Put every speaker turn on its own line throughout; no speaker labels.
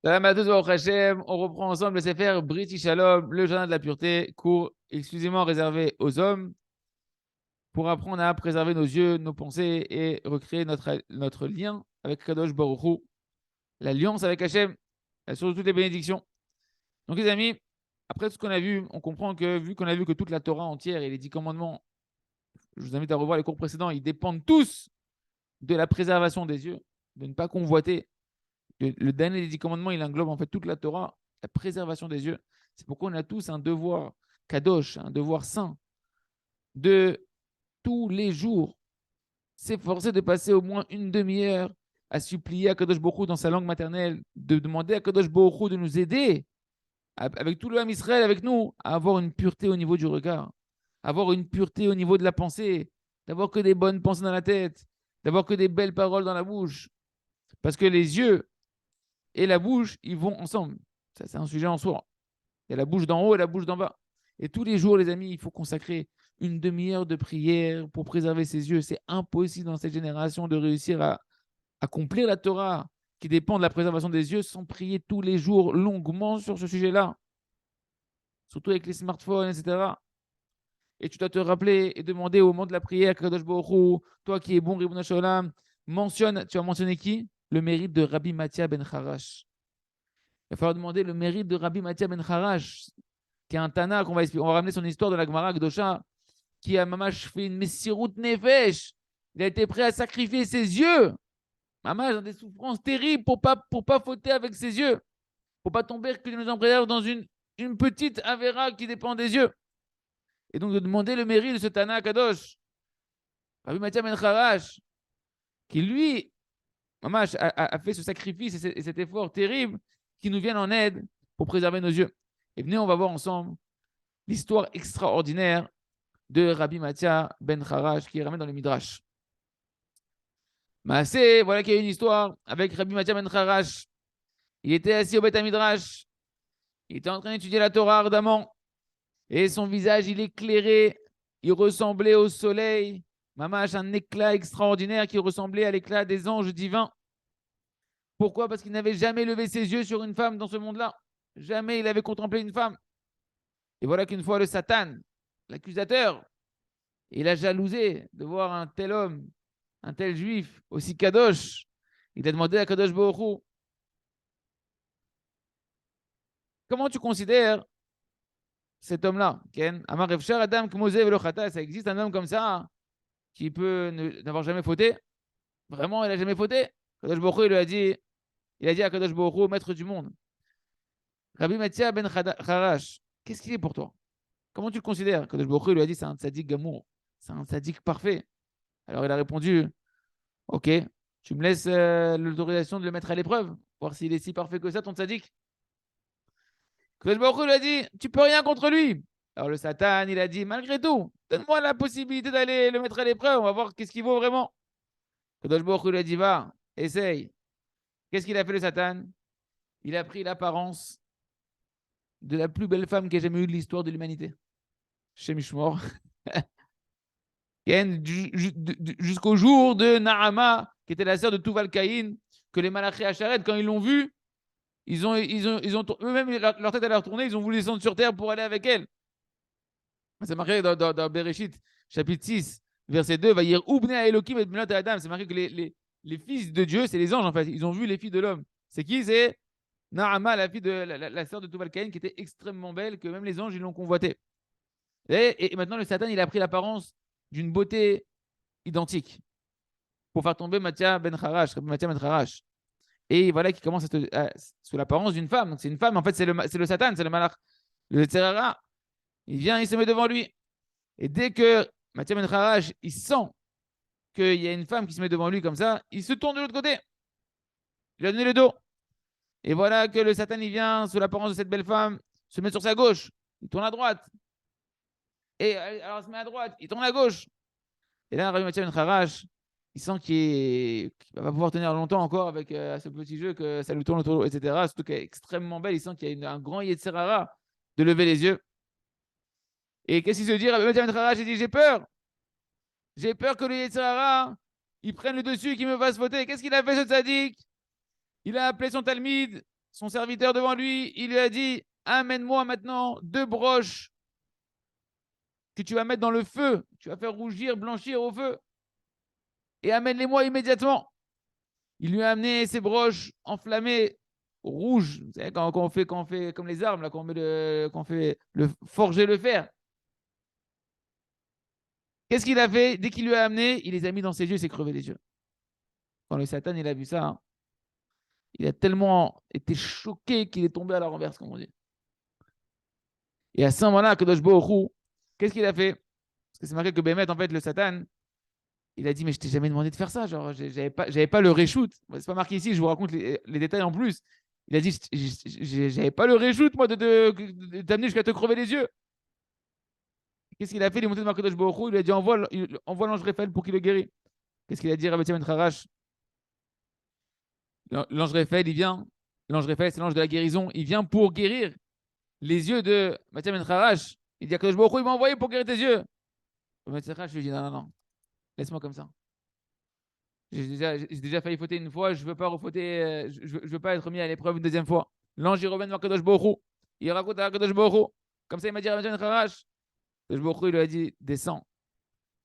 Salam à tous, Baruch Hashem. On reprend ensemble le Sefer Brit Shalom, le jardin de la pureté, cours exclusivement réservé aux hommes pour apprendre à préserver nos yeux, nos pensées et recréer notre lien avec Kadosh Baruch Hu, l'alliance avec Hashem, et surtout toutes les bénédictions. Donc, les amis, après tout ce qu'on a vu, on comprend que vu qu'on a vu que toute la Torah entière et les 10 commandements, je vous invite à revoir les cours précédents, ils dépendent tous de la préservation des yeux, de ne pas convoiter. Le dernier des 10 commandements, il englobe en fait toute la Torah, la préservation des yeux. C'est pourquoi on a tous un devoir kadosh, un devoir saint, de tous les jours s'efforcer de passer au moins une demi-heure à supplier à Kadosh Baruch Hu dans sa langue maternelle, de demander à Kadosh Baruch Hu de nous aider, avec tout le Ham Israël avec nous, à avoir une pureté au niveau du regard, avoir une pureté au niveau de la pensée, d'avoir que des bonnes pensées dans la tête, d'avoir que des belles paroles dans la bouche. Parce que les yeux et la bouche, ils vont ensemble. Ça, c'est un sujet en soi. Il y a la bouche d'en haut et la bouche d'en bas. Et tous les jours, les amis, il faut consacrer une demi-heure de prière pour préserver ses yeux. C'est impossible dans cette génération de réussir à accomplir la Torah qui dépend de la préservation des yeux sans prier tous les jours longuement sur ce sujet-là, surtout avec les smartphones, etc. Et tu dois te rappeler et demander au moment de la prière, Kadosh Baruch Hu, toi qui es bon, Ribono Shel Olam, mentionne, tu as mentionné qui? Le mérite de Rabbi Mathia ben Harash. Il va falloir demander le mérite de Rabbi Mathia ben Harash, qui est un Tana, on va ramener son histoire de la Gemara Gdosha, qui a mamash fait une messirut nefesh. Il a été prêt à sacrifier ses yeux. Mamash dans des souffrances terribles pour pas fauter avec ses yeux. Pour pas tomber, que nous en préserve dans une petite avéra qui dépend des yeux. Et donc de demander le mérite de ce Tana Kadosh, Rabbi Mathia Ben Harash, qui lui, mamash, a fait ce sacrifice et cet effort terrible qui nous viennent en aide pour préserver nos yeux. Et venez, on va voir ensemble l'histoire extraordinaire de Rabbi Mathia Ben Harash qui est ramené dans le Midrash. Maasé, voilà qu'il y a une histoire avec Rabbi Mathia Ben Harash. Il était assis au Beth Midrash. Il était en train d'étudier la Torah ardemment. Et son visage, il éclairait. Il ressemblait au soleil. Mamash, un éclat extraordinaire qui ressemblait à l'éclat des anges divins. Pourquoi? Parce qu'il n'avait jamais levé ses yeux sur une femme dans ce monde-là. Jamais il avait contemplé une femme. Et voilà qu'une fois, le Satan, l'accusateur, il a jalousé de voir un tel homme, un tel juif, aussi kadosh. Il a demandé à Kadosh Baruch Hu, comment tu considères cet homme-là? Ken, Amar Efshar Adam Kmose Velo Chata, ça existe un homme comme ça qui peut n'avoir jamais fauté? Vraiment, il n'a jamais fauté? Kadosh Baruch Hu, il a dit à Kadosh Baruch Hu, maître du monde, Rabbi Mathia ben Harash, qu'est-ce qu'il est pour toi? Comment tu le considères? Kadosh Baruch Hu lui a dit, c'est un tzaddik gamour, c'est un tzaddik parfait. Alors il a répondu, ok, tu me laisses l'autorisation de le mettre à l'épreuve, voir s'il est si parfait que ça, ton tzaddik. Kadosh Baruch Hu lui a dit, tu peux rien contre lui. Alors le Satan, il a dit, malgré tout, donne-moi la possibilité d'aller le mettre à l'épreuve, on va voir qu'est-ce qu'il vaut vraiment. Kadosh Baruch Hu lui a dit, va, essaye. Qu'est-ce qu'il a fait le Satan? Il a pris l'apparence de la plus belle femme qui ait jamais eu de l'histoire de l'humanité. Shem Ishmor. Jusqu'au jour de Nahama, qui était la sœur de Tuval Caïn, que les Malachi Acharet, quand ils l'ont vue, eux-mêmes, leur tête allait retourner, ils ont voulu descendre sur terre pour aller avec elle. C'est marqué dans Bereshit, chapitre 6, verset 2, va dire Oubne à Elohim et Bnot Adam. C'est marqué que les fils de Dieu, c'est les anges en fait. Ils ont vu les filles de l'homme. C'est qui? C'est Naama, la fille de la sœur de Tuval Caïn, qui était extrêmement belle, que même les anges, ils l'ont convoitée. Et maintenant, le Satan, il a pris l'apparence d'une beauté identique pour faire tomber Mathia Ben Harash, Mathia Ben Harash. Et voilà qui commence sous l'apparence d'une femme. Donc c'est une femme, en fait, c'est le Satan, c'est le malach. Le Tserara, il vient, il se met devant lui. Et dès que Mathia Ben Harash, il sent qu'il y a une femme qui se met devant lui comme ça, il se tourne de l'autre côté. Il a donné le dos. Et voilà que le Satan, il vient sous l'apparence de cette belle femme, se met sur sa gauche. Il tourne à droite. Et alors, il se met à droite, il tourne à gauche. Et là, Rabbi Mathia Ben Harash, il sent qu'il va pas pouvoir tenir longtemps encore avec ce petit jeu, que ça lui tourne autour, etc. Surtout qu'elle est extrêmement belle. Il sent qu'il y a un grand Yetzerara de lever les yeux. Et qu'est-ce qu'il se dit? Rabbi Mathia Ben Harash, il dit, j'ai peur. J'ai peur que le Yetzerara, il prenne le dessus et qu'il me fasse voter. Qu'est-ce qu'il a fait, ce tzaddik? Il a appelé son Talmid son serviteur devant lui, il lui a dit, amène-moi maintenant 2 broches que tu vas mettre dans le feu, tu vas faire rougir, blanchir au feu, et amène-les-moi immédiatement. Il lui a amené ces broches enflammées, rouges, vous savez, quand on fait comme les armes, là, quand on fait forger le fer. Qu'est-ce qu'il a fait? Dès qu'il lui a amené, il les a mis dans ses yeux, il s'est crevé les yeux. Quand le Satan il a vu ça, hein, il a tellement été choqué qu'il est tombé à la renverse, comme on dit. Et à ce moment-là, Kadosh Baruch Hu, qu'est-ce qu'il a fait? Parce que c'est marqué que Bémet, en fait, le Satan, il a dit, mais je t'ai jamais demandé de faire ça. Genre, j'avais pas le reshoot. C'est pas marqué ici, je vous raconte les détails en plus. Il a dit, j'avais pas le reshoot, moi, de t'amener jusqu'à te crever les yeux. Qu'est-ce qu'il a fait? Il est monté devant Kadosh Baruch Hu, il lui a dit, envoie l'ange Raphaël pour qu'il le guérisse. Qu'est-ce qu'il a dit, Rabbi Ben Harash? L'ange Raphaël, il vient. L'ange Raphaël, c'est l'ange de la guérison. Il vient pour guérir les yeux de Mathieu Ben Harash. Il dit à Kadosh Baruch Hu, il m'a envoyé pour guérir tes yeux. Ben Harash lui dit, non, non, non, laisse-moi comme ça. J'ai déjà failli fauter une fois, je ne veux pas refauter, je veux pas être mis à l'épreuve une deuxième fois. L'ange, il revient devant Kadosh Baruch Hu. Il raconte à Kadosh Baruch Hu. Comme ça, il m'a dit, Rabbi Ben Harash. Kadosh Baruch Hu, il lui a dit, descends.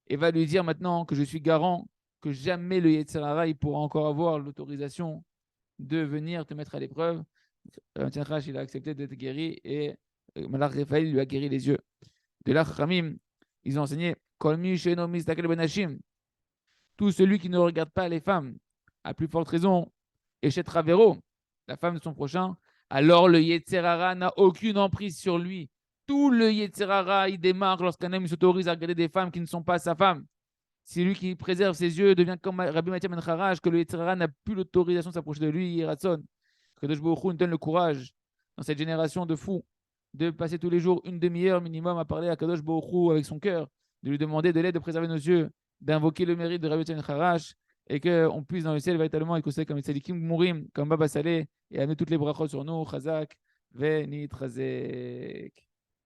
Et va lui dire maintenant que je suis garant que jamais le Yetzer Hara, il pourra encore avoir l'autorisation de venir te mettre à l'épreuve. Rabbi il a accepté d'être guéri et Malach Raphaël lui a guéri les yeux. De là, Khamim, ils ont enseigné Kol mi she'eno mistakel benashim. Tout celui qui ne regarde pas les femmes, à plus forte raison, et chez Travero, la femme de son prochain, alors le Yetzer Hara n'a aucune emprise sur lui. Tout le Yetzer Hara, il démarre lorsqu'un homme s'autorise à regarder des femmes qui ne sont pas sa femme. C'est lui qui préserve ses yeux, devient comme Rabbi Mathieu Ben Harash, que le Yetzer Hara n'a plus l'autorisation de s'approcher de lui, Yeratzon. Que Kadosh Baruch Hu nous donne le courage, dans cette génération de fous, de passer tous les jours une demi-heure minimum à parler à Kadosh Baruch Hu avec son cœur, de lui demander de l'aide de préserver nos yeux, d'invoquer le mérite de Rabbi Mathieu Ben Harash, et qu'on puisse dans le ciel véritablement écouter comme les Tzadikim Mourim, comme Baba Saleh, et amener toutes les brachot sur nous, Chazak, Venit Chazek.